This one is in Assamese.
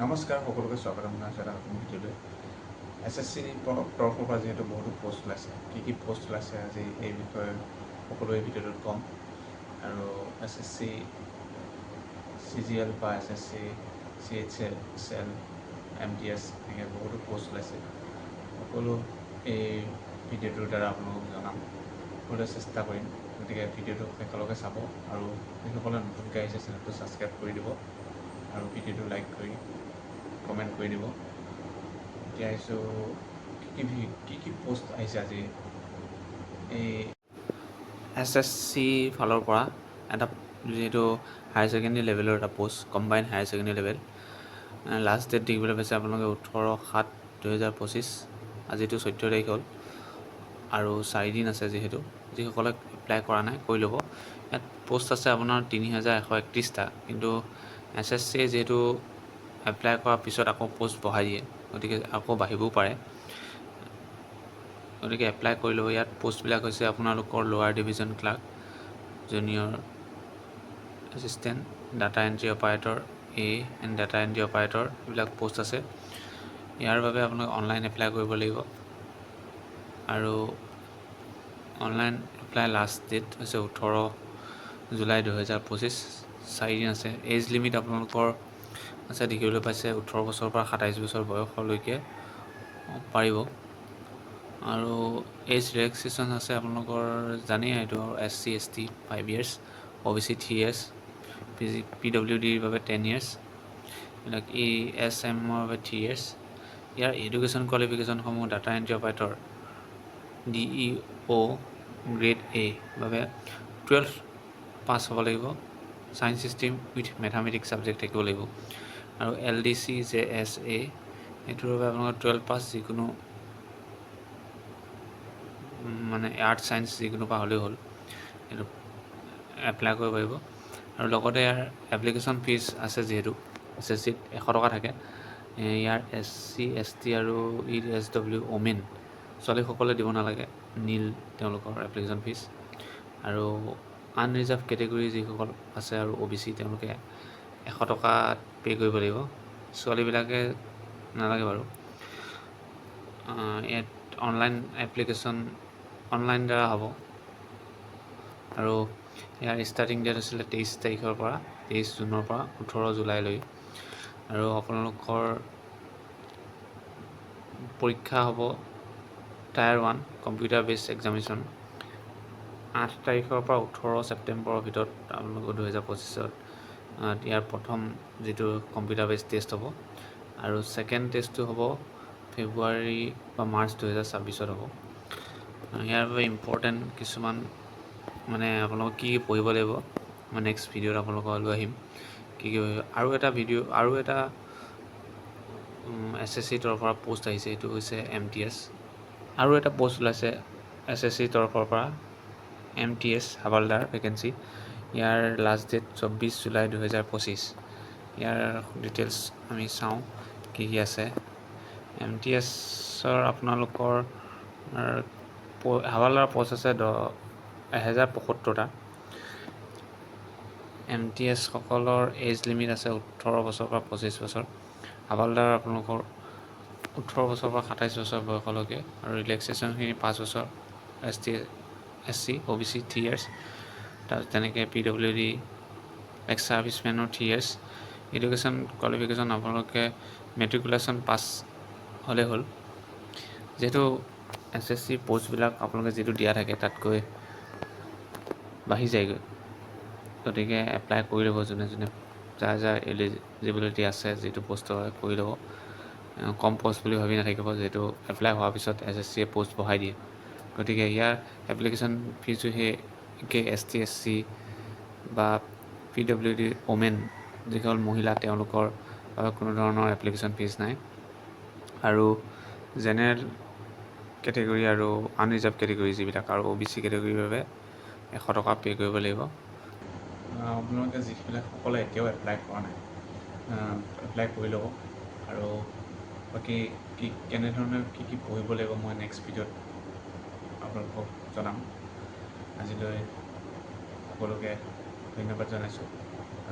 নমস্কাৰ, সকলোকে স্বাগতম জনাইছোঁ এটা নতুন ভিডিঅ'লৈ। SSC তৰফৰ পৰা যিহেতু বহুতো পোষ্ট ওলাইছে, কি পোষ্ট ওলাইছে আজি এই বিষয়ে সকলো এই ভিডিঅ'টোত ক'ম। আৰু SSC CGL বা SSC CHL MTS এনেকৈ বহুতো পোষ্ট ওলাইছে। সকলো এই ভিডিঅ'টোৰ দ্বাৰা আপোনালোকক জনাম, সকলোৱে চেষ্টা কৰিম। গতিকে ভিডিঅ'টো শেষলৈকে চাব আৰু যিসকলে নতুনকৈ আহিছে চেনেলটো ছাবস্ক্ৰাইব কৰি দিব আৰু ভিডিঅ'টো লাইক কৰি কমেণ্ট কৰি দিব। এতিয়া আহিছোঁ কি পোষ্ট আহিছে আজি এই SSC ফালৰ পৰা এটা যিহেতু হায়াৰ ছেকেণ্ডেৰী লেভেলৰ এটা post, combine higher secondary level. Last date দেখিবলৈ পাইছে আপোনালোকে 18/7/2025। আজিতো 14 তাৰিখ হ'ল আৰু 4 দিন আছে। যিসকলে এপ্লাই কৰা নাই কৰি ল'ব। ইয়াত পোষ্ট আছে আপোনাৰ 3131টা, কিন্তু SSC যিহেতু এপ্লাই কৰাৰ পিছত আকৌ পোষ্ট বঢ়াই দিয়ে, গতিকে আকৌ বাঢ়িবও পাৰে। গতিকে এপ্লাই কৰি ল'ব। ইয়াত পোষ্টবিলাক হৈছে আপোনালোকৰ lower division clerk, junior assistant, data entry operator, and data entry operator, এইবিলাক পোষ্ট আছে। ইয়াৰ বাবে আপোনালোকে অনলাইন এপ্লাই কৰিব লাগিব আৰু অনলাইন এপ্লাই লাষ্ট ডেট হৈছে 18 জুলাই 2025। 4 দিন আছে। এজ লিমিট আপোনালোকৰ আছে দেখিবলৈ পাইছে 18 বছৰৰ পৰা 27 বছৰ বয়সলৈকে পাৰিব। আৰু এজ ৰিলেক্সেশ্যন আছে আপোনালোকৰ জানেই এইটো, SC ST 5 years, OBC 3 years, PWDৰ বাবে 10 years, এইবিলাক ESMৰ বাবে 3 years। ইয়াৰ এডুকেশ্যন কোৱালিফিকেশ্যনসমূহ data entry operator DEO grade A বাবে 12 পাছ হ'ব লাগিব। Science stream with mathematics subject থাকিব লাগিব। আৰু LDC JSA এইটোৰ বাবে আপোনালোকৰ 12 পাছ, যিকোনো মানে আৰ্ট ছায়েন্স যিকোনো পৰা হ'লেও হ'ল, এইটো এপ্লাই কৰিব পাৰিব। আৰু লগতে ইয়াৰ এপ্লিকেশ্যন ফিজ আছে, যিহেতু SSCত 100 টকা থাকে। ইয়াৰ SC ST আৰু ESW ওমেন ছোৱালীসকলে দিব নালাগে, নীল তেওঁলোকৰ এপ্লিকেশ্যন ফিজ। আৰু আনৰিজাৰ্ভ কেটেগৰী যিসকল আছে আৰু OBC তেওঁলোকে 100 টকা পে' কৰিব লাগিব। ছোৱালীবিলাকে নালাগে বাৰু। ইয়াত অনলাইন এপ্লিকেশ্যন অনলাইন দ্বাৰা হ'ব। আৰু ইয়াৰ ষ্টাৰ্টিং ডেট হৈছিলে 23 তাৰিখৰ পৰা 23 জুনৰ পৰা 18 জুলাইলৈ। আৰু আপোনালোকৰ পৰীক্ষা হ'ব টায়াৰ 1 কম্পিউটাৰ বেছড এক্সামিনেশ্যন 8 তাৰিখৰ পৰা 18 ছেপ্টেম্বৰৰ ভিতৰত আপোনালোকৰ 2025ত ইয়াৰ প্ৰথম যিটো কম্পিউটাৰ বেছড টেষ্ট হ'ব। আৰু ছেকেণ্ড টেষ্টটো হ'ব ফেব্ৰুৱাৰী বা মাৰ্চ 2026ত হ'ব। ইয়াৰ বাবে ইম্পৰ্টেণ্ট কিছুমান মানে আপোনালোকক কি পঢ়িব লাগিব, মই নেক্সট ভিডিঅ'ত আপোনালোকক লৈ আহিম কি আৰু এটা SSC তৰফৰ পৰা পোষ্ট আহিছে, এইটো হৈছে MTS। আৰু এটা পোষ্ট ওলাইছে SSC তৰফৰ পৰা MTS হাৱালদাৰ ভেকেঞ্চি। ইয়াৰ লাষ্ট ডেট 24 জুলাই 2025। ইয়াৰ ডিটেইলছ আমি চাওঁ কি আছে। MTSৰ আপোনালোকৰ হাৱালদাৰ পোষ্ট আছে 1075টা। MTS সকলৰ এজ লিমিট আছে 18 বছৰৰ পৰা 25 বছৰ। হাৱালদাৰ আপোনালোকৰ 18 বছৰৰ পৰা 27 বছৰ বয়সলৈকে। আৰু ৰিলেক্সেশ্যনখিনি 5 বছৰ। ST SC OBC 3 years, তাৰপিছত তেনেকৈ PWD এক্স ছাৰ্ভিচমেনৰ 3 years। এডুকেশ্যন কোৱালিফিকেশ্যন আপোনালোকে মেট্ৰিকুলেশ্যন পাছ হ'লেই হ'ল। যিহেতু SSC পোষ্টবিলাক আপোনালোকে যিটো দিয়া থাকে তাতকৈ বাঢ়ি যায়গৈ, গতিকে এপ্লাই কৰি ল'ব। যোনে যাৰ এলিজিবিলিটি আছে যিটো পোষ্টৰ কৰি ল'ব। কম পোষ্ট বুলি ভাবি নাথাকিব, যিহেতু এপ্লাই হোৱাৰ পিছত SSCয়ে পোষ্ট বঢ়াই দিয়ে। গতিকে ইয়াৰ এপ্লিকেশ্যন ফিজো সেই ST SC বা PWD ওমেন যিসকল মহিলা তেওঁলোকৰ বাবে কোনো ধৰণৰ এপ্লিকেশ্যন ফিজ নাই। আৰু জেনেৰেল কেটেগৰী আৰু আনৰিজাৰ্ভ কেটেগৰী যিবিলাক আৰু OBC কেটেগৰীৰ বাবে 100 টকা পে' কৰিব লাগিব। আপোনালোকে সকলে এতিয়াও এপ্লাই কৰা নাই, এপ্লাই কৰি ল'ব। আৰু বাকী কেনেধৰণে কি পঢ়িব লাগিব মই নেক্সট ভিডিঅ'ত আপোনালোকক জনাম। আজিলৈ সকলোকে ধন্যবাদ জনাইছোঁ।